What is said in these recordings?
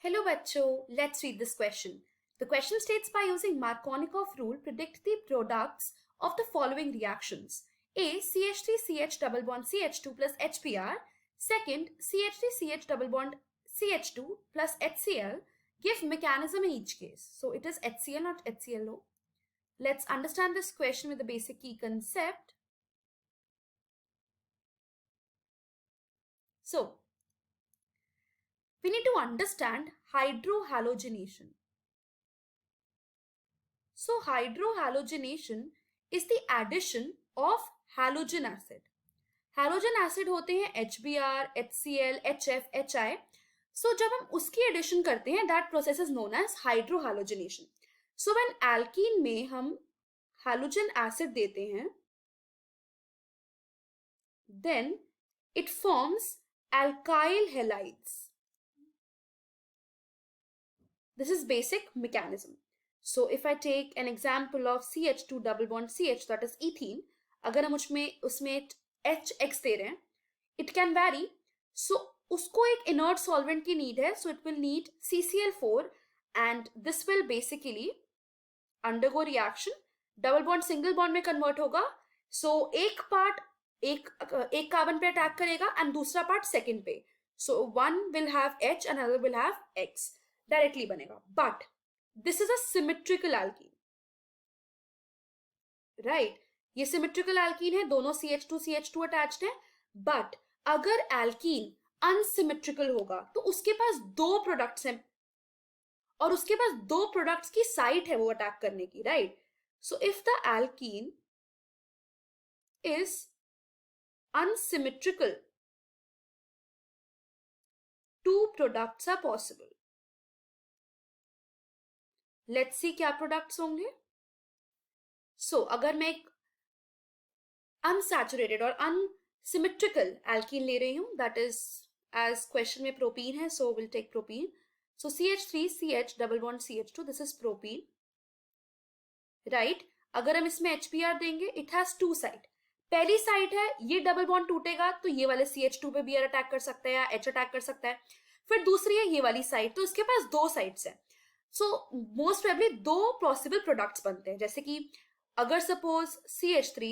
Hello bachcho, let's read this question. The question states, by using Markovnikov rule, predict the products of the following reactions. A. CH3CH double bond CH2 plus HBr. Second, CH3CH double bond CH2 plus HCl. Give mechanism in each case. So it is HCl, not HClO. Let's understand this question with the basic key concept. So, we need to understand hydrohalogenation. So hydrohalogenation is the addition of halogen acid. Halogen acid होते हैं HBr, HCl, HF, HI. So जब हम उसकी addition करते हैं, that process is known as hydrohalogenation. So when alkene में हम halogen acid देते हैं, then it forms alkyl halides. This is basic mechanism. So if I take an example of CH2 double bond CH, that is ethene, अगर हम उसमें HX दे रहे हैं, it can vary. So उसको एक inert solvent की need है, so it will need CCl4 and this will basically undergo reaction. Double bond single bond में convert होगा. So एक part एक carbon पे attack करेगा and दूसरा part second पे. So one will have H and another will have X. Directly बनेगा. But this is a symmetrical alkene. Right? ये symmetrical alkene है, दोनों CH2 attached है. But अगर alkene unsymmetrical होगा तो उसके पास दो products हैं और उसके पास दो products की site है वो attack करने की. Right? So if the alkene is unsymmetrical, two products are possible. Let's see क्या products होंगे. So अगर मैं एक unsaturated और unsymmetrical alkene ले रही हूँ, that is as question में propene है, so we'll take propene. So CH3CH double bond CH2, this is propene. Right? अगर हम इसमें HBr देंगे, it has two side. पहली साइड है, ये डबल बॉन्ड टूटेगा तो ये वाले CH2 पे Br अटैक कर सकता है या H अटैक कर सकता है. फिर दूसरी है ये वाली साइड, तो इसके पास दो साइड्स है. सो मोस्ट प्रोबेबली दो पॉसिबल प्रोडक्ट्स बनते हैं. जैसे कि अगर सपोज CH3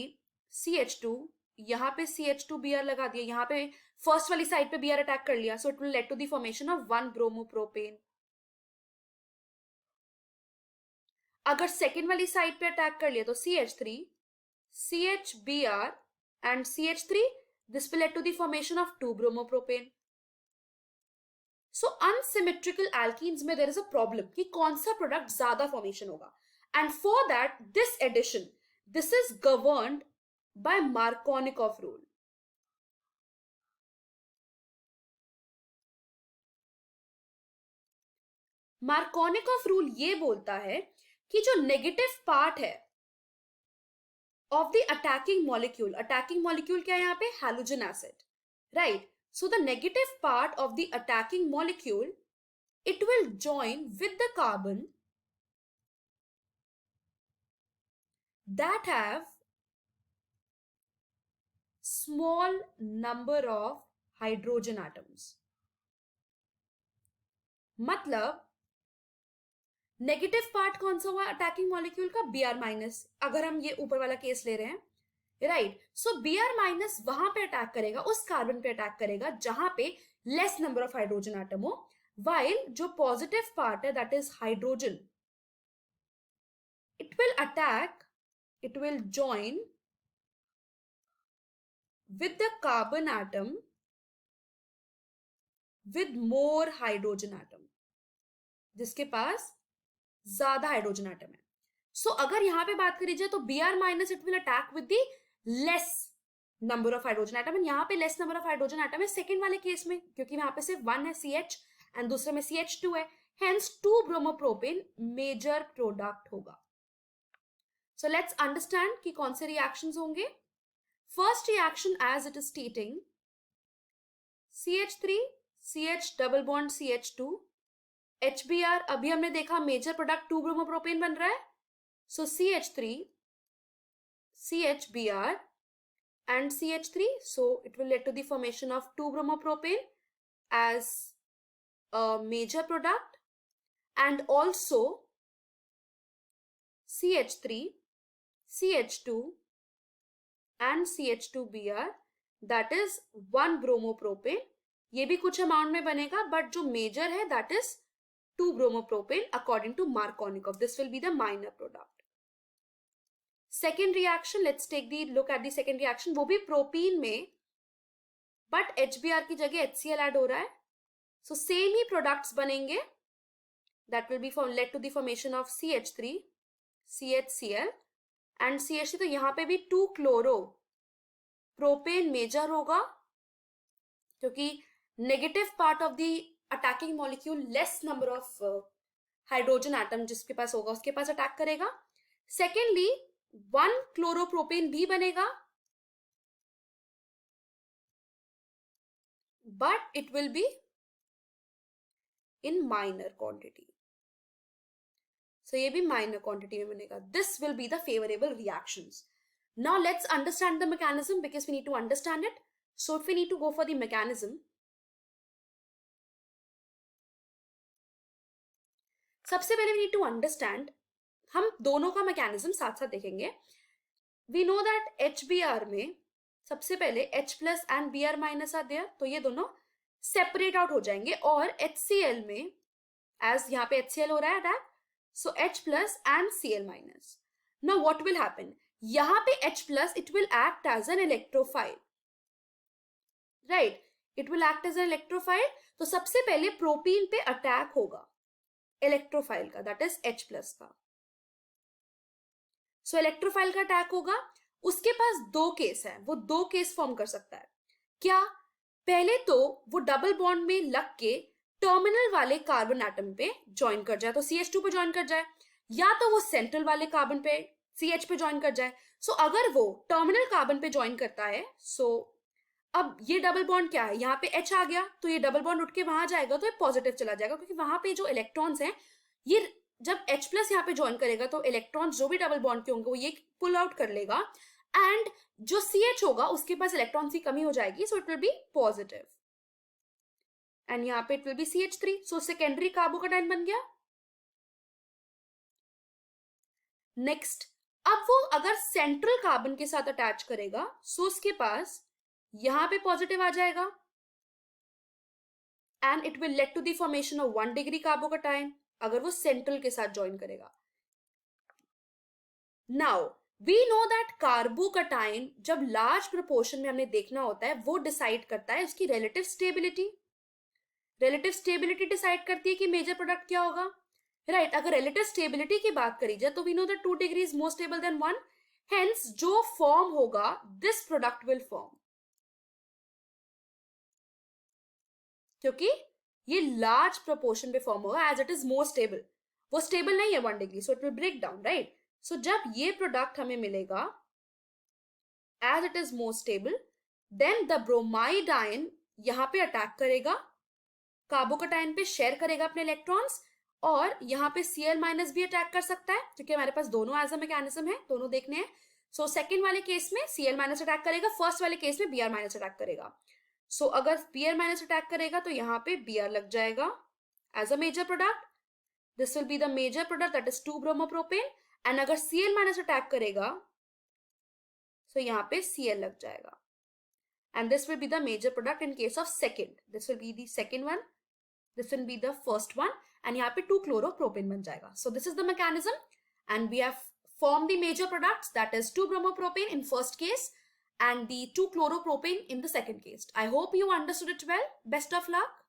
CH2 यहाँ पे CH2 Br लगा दिया, यहाँ पे फर्स्ट वाली साइड पे Br अटैक कर लिया, so it will lead to the formation of 1 bromopropane. अगर सेकेंड वाली साइड पे अटैक कर लिया तो CH3 CHBr and CH3, this will lead to the formation of 2 bromopropane. So unsymmetrical alkenes में there is a problem कि कौन सा product ज़्यादा formation होगा. And for that, this addition, this is governed by Markovnikov rule. Markovnikov rule ये बोलता है कि जो negative part है of the attacking molecule क्या है यहाँ पे? Halogen acid. Right? So the negative part of the attacking molecule, it will join with the carbon that have small number of hydrogen atoms. मतलब नेगेटिव पार्ट कौन सा हुआ attacking molecule का? Br minus. अगर हम ये ऊपर वाला केस ले रहे हैं, राइट, सो Br माइनस वहां पे अटैक करेगा, उस कार्बन पे अटैक करेगा जहां पे less number of hydrogen atom हो, वाइल जो पॉजिटिव पार्ट है that is hydrogen, it will attack, it will join with the carbon atom with more hydrogen atom, जिसके पास ज्यादा हाइड्रोजन आटम है. सो अगर यहां पे बात करी जाए तो Br minus it will attack with the less number of hydrogen atom, and यहाँ पे less number of hydrogen atom है सेकेंड वाले केस में, क्योंकि यहाँ पे सिर्फ 1 है CH एंड दूसरे में CH2 है, हेंस 2 ब्रोमोप्रोपेन मेजर प्रोडक्ट होगा. सो लेट्स अंडरस्टैंड कि कौन से रिएक्शंस होंगे. First reaction as it is stating, CH3 CH double bond CH2 HBr, अभी हमने देखा मेजर प्रोडक्ट 2 ब्रोमोप्रोपेन बन रहा है, सो CH3 CHBr and CH3, so it will lead to the formation of 2 bromopropane as major product, and also CH3, CH2 and CH2Br, that is 1 bromopropane. ये भी कुछ amount में बनेगा, बट जो मेजर है that is 2 bromopropane according to Markovnikov. This will be the minor product. Second reaction, let's take the look at the second reaction. वो भी propene में, बट HBr की जगह HCl ऐड हो रहा है. So same ही products बनेंगे. That will be led to the formation of CH3, CHCl and CH3. तो यहाँ पे भी 2 chloro propane मेजर होगा, क्योंकि negative part of the attacking molecule less number of hydrogen atom जिसके पास होगा उसके पास अटैक करेगा. सेकेंडली 1 क्लोरोप्रोपेन भी बनेगा, but it will be in minor quantity. So ये भी माइनर क्वांटिटी में बनेगा. This will be the favourable reactions. Now let's understand the mechanism, because we need to understand it. So if we need to go for the mechanism, सबसे पहले we need to understand, हम दोनों का mechanism साथ साथ देखेंगे. We know that HBr में सबसे पहले H plus and Br minus are there, तो ये दोनों separate out हो जाएंगे. और HCl में as यहाँ पे HCl हो रहा है attack, so H plus and Cl minus. Now what will happen? यहाँ पे H plus it will act as an electrophile, right? It will act as an electrophile. तो सबसे पहले प्रोपीन पे अटैक होगा इलेक्ट्रोफाइल का, that is H plus का. सो electrophile का अटैक होगा. उसके पास 2 केस है, वो 2 केस फॉर्म कर सकता है. क्या? पहले तो वो डबल बॉन्ड में लग के टर्मिनल वाले कार्बन एटम पे ज्वाइन कर जाए, तो CH2 पे ज्वाइन कर जाए, या तो वो सेंट्रल वाले कार्बन पे CH पे ज्वाइन कर जाए. सो अगर वो टर्मिनल कार्बन पे ज्वाइन करता है, सो अब ये डबल बॉन्ड क्या है, यहाँ पे H आ गया, तो ये डबल बॉन्ड उठ के वहां जाएगा तो ये पॉजिटिव चला जाएगा, क्योंकि वहां पे जो इलेक्ट्रॉन्स हैं, ये जब H प्लस यहाँ पे ज्वाइन करेगा तो इलेक्ट्रॉन्स जो भी डबल बॉन्ड के होंगे वो ये पुल आउट कर लेगा, एंड जो CH होगा उसके पास इलेक्ट्रॉन्स की कमी हो जाएगी, सो it will B positive, and यहाँ पे it will B CH3. So secondary carbocation बन गया. नेक्स्ट, अब वो अगर सेंट्रल कार्बन के साथ अटैच करेगा, सो उसके पास यहां पे पॉजिटिव आ जाएगा, and it will lead to the formation of 1 degree carbocation अगर वो सेंट्रल के साथ ज्वाइन करेगा. Now we know that carbocation जब लार्ज प्रोपोर्शन में हमने देखना होता है, वो डिसाइड करता है उसकी relative stability. Relative stability decide करती है कि मेजर प्रोडक्ट क्या होगा, राइट? अगर रिलेटिव स्टेबिलिटी की बात करी जाए तो we know that 2 degree is more stable than 1. Hence जो फॉर्म होगा दिस प्रोडक्ट विल फॉर्म, क्योंकि ये लार्ज प्रोपोर्शन पे फॉर्म होगा as it is more stable. वो स्टेबल नहीं है 1 degree, so it will break down, right? So जब ये प्रोडक्ट हमें मिलेगा as it is more stable, then the bromide ion यहां पे अटैक करेगा, कार्बोकैटायन पे शेयर करेगा अपने इलेक्ट्रॉन्स, और यहाँ पे Cl माइनस भी अटैक कर सकता है, क्योंकि हमारे पास दोनों एज अ मैकेनिज्म है, दोनों देखने हैं. सो सेकंड वाले केस में Cl माइनस अटैक करेगा, फर्स्ट वाले केस में Br माइनस अटैक करेगा. सो अगर Br माइनस अटैक करेगा तो यहाँ पे Br लग जाएगा as a major product. This will be the major product, that is 2 bromopropane. And अगर Cl माइनस अटैक करेगा सो यहाँ पे Cl लग जाएगा, and this will be the major product in case of second. This will be the second one, this will be the first one, and यहाँ पे 2 chloropropane बन जाएगा. So this is the mechanism, and we have formed the major products, that is 2 bromopropane in first case and the 2 chloropropane in the second case. I hope you understood it well. Best of luck.